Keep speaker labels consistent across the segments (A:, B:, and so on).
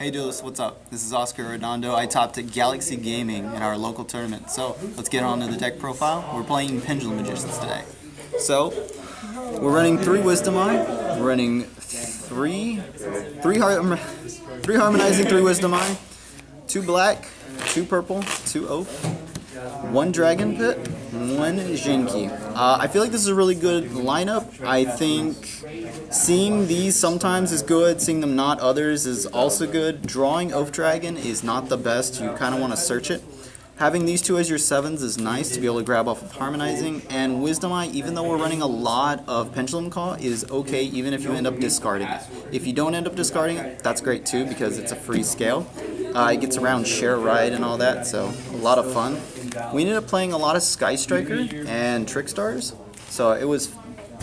A: Hey dudes, what's up? This is Oscar Redondo. I topped at Galaxy Gaming in our local tournament. So let's get on to the deck profile. We're playing Pendulum Magicians today. So we're running 3 Wisdom Eye. We're running three Harmonizing, 3 Wisdom Eye, 2 Black, 2 Purple, 2 Oath, 1 Dragon Pit, 1 Jinki. I feel like this is a really good lineup. I think seeing these sometimes is good, seeing them not others is also good. Drawing Oath Dragon is not the best, you kind of want to search it. Having these 2 as your 7s is nice to be able to grab off of Harmonizing, and Wisdom Eye, even though we're running a lot of Pendulum Call, is okay even if you end up discarding it. If you don't end up discarding it, that's great too because it's a free scale. It gets around Share Ride and all that, so a lot of fun. We ended up playing a lot of Sky Striker and Trick Stars, so it was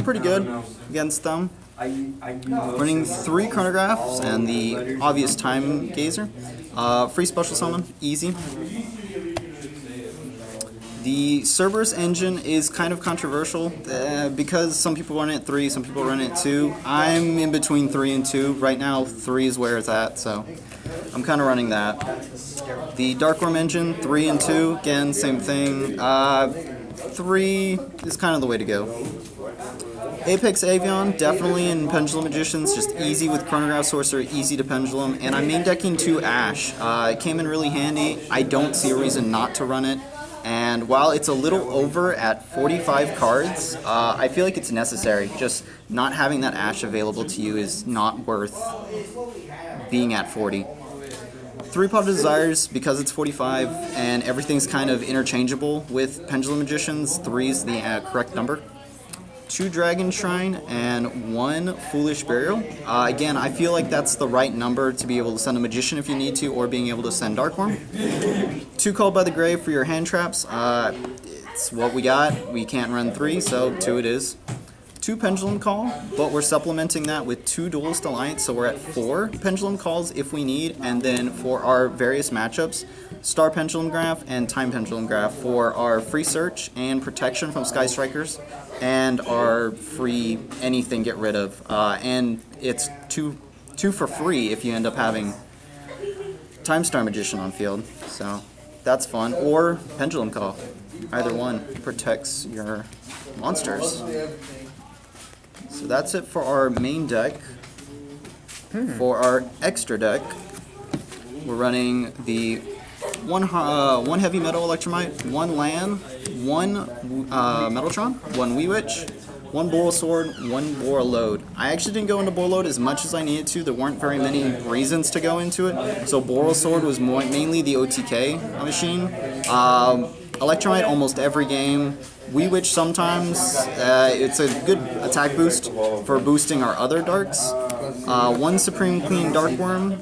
A: pretty good against them. Running 3 Chronographs and the obvious Time Gazer. Free Special Summon, easy. The Cerberus engine is kind of controversial because some people run it at 3, some people run it at 2. I'm in between 3 and 2. Right now 3 is where it's at, so I'm kind of running that. The Darkworm engine, 3 and 2, again, same thing. 3 is kind of the way to go. Apex Avion, definitely in Pendulum Magicians, just easy with Chronograph Sorcerer, easy to Pendulum, and I'm main decking 2 Ash. It came in really handy. I don't see a reason not to run it. And while it's a little over at 45 cards, I feel like it's necessary. Just not having that Ash available to you is not worth being at 40. 3 Pot of Desires, because it's 45 and everything's kind of interchangeable with Pendulum Magicians, 3 is the correct number. 2 Dragon Shrine and 1 Foolish Burial. Again, I feel like that's the right number to be able to send a Magician if you need to, or being able to send Darkworm. 2 Called by the Grave for your hand traps. It's what we got. We can't run 3, so 2 it is. 2 Pendulum Call, but we're supplementing that with 2 Duelist Alliance, so we're at 4 Pendulum Calls if we need, and then for our various matchups, Star Pendulum Graph and Time Pendulum Graph for our free search and protection from Sky Strikers, and our free anything get rid of. And it's two for free if you end up having Time Star Magician on field, so that's fun. Or Pendulum Call. Either one protects your monsters. So that's it for our main deck. For our extra deck, we're running the one Heavy Metal Electromite, 1 Land, 1 Metaltron, 1 Wee Witch, 1 Boral Sword, 1 Boral Load. I actually didn't go into Boral Load as much as I needed to. There weren't very many reasons to go into it. So Boral Sword was mainly the OTK machine. Electromite almost every game. Wee Witch sometimes. It's a good attack boost for boosting our other darks. 1 Supreme Queen Darkworm,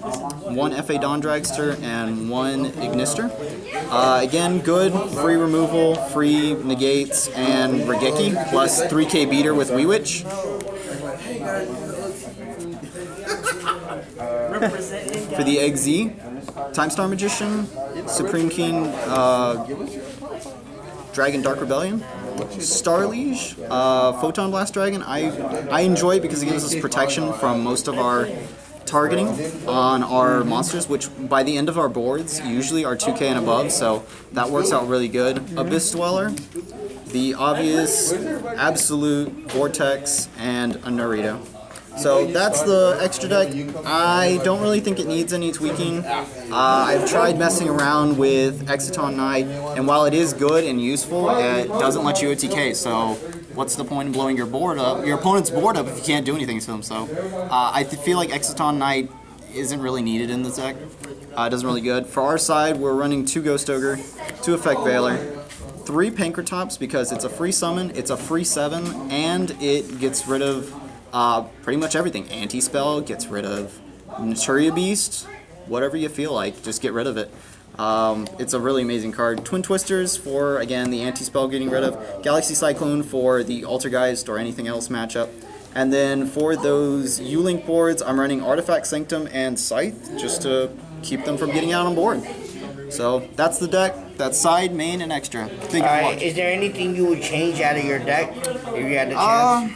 A: 1 FA Dawn Dragster, and 1 Ignister. Again, good, free removal, free negates, and Regeki, plus 3k beater with Wee Witch. For the Egg Z, Time Star Magician, Supreme King, Dragon Dark Rebellion, Star Liege, Photon Blast Dragon. I enjoy it because it gives us protection from most of our targeting on our monsters, which by the end of our boards usually are 2k and above, so that works out really good. Abyss Dweller, the obvious Absolute, Vortex, and a Naruto. So that's the extra deck. I don't really think it needs any tweaking. I've tried messing around with Exciton Knight, and while it is good and useful, it doesn't let you OTK, so what's the point in blowing your board up, your opponent's board up, if you can't do anything to them? So I feel like Exciton Knight isn't really needed in this deck. It doesn't really good. For our side, we're running 2 Ghost Ogre, 2 Effect Veiler, 3 Pankratops because it's a free summon, it's a free 7, and it gets rid of pretty much everything. Anti-Spell, gets rid of Naturia Beast, whatever you feel like, just get rid of it. It's a really amazing card. Twin Twisters for, again, the Anti-Spell getting rid of. Galaxy Cyclone for the Altergeist or anything else matchup. And then for those U-Link boards, I'm running Artifact Sanctum and Scythe just to keep them from getting out on board. So that's the deck. That's side, main, and extra.
B: Alright, is there anything you would change out of your deck if you had the chance?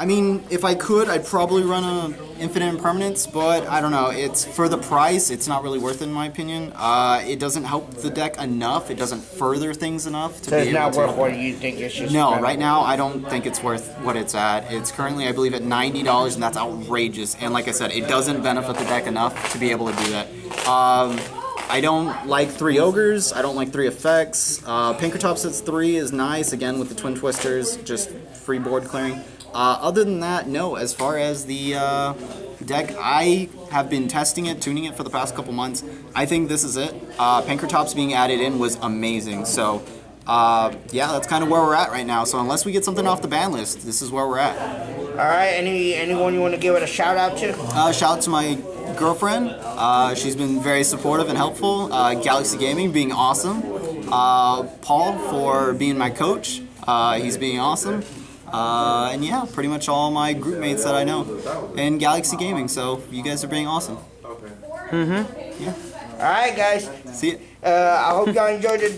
A: I mean, if I could, I'd probably run a Infinite Impermanence, but I don't know. It's for the price, it's not really worth it in my opinion. It doesn't help the deck enough. It doesn't further things enough to
B: So
A: be
B: it's
A: able
B: not
A: to.
B: worth what you think it's just.
A: No, right now I don't think it's worth what it's at. It's currently, I believe, at $90, and that's outrageous. And like I said, it doesn't benefit the deck enough to be able to do that. I don't like 3 Ogres, I don't like 3 effects. Pinkertops at 3 is nice, again with the Twin Twisters, just free board clearing. Other than that, no, as far as the deck, I have been testing it, tuning it for the past couple months. I think this is it. Pinkertops being added in was amazing, so yeah, that's kind of where we're at right now. So unless we get something off the ban list, this is where we're at.
B: Alright, anyone you want to give it a shout out to?
A: Shout out to my girlfriend. She's been very supportive and helpful. Galaxy Gaming being awesome. Paul for being my coach. He's being awesome. And yeah, pretty much all my group mates that I know. And Galaxy Gaming, so you guys are being awesome.
B: Mm-hmm.
A: Yeah.
B: Alright guys.
A: See ya.
B: I hope y'all enjoyed it.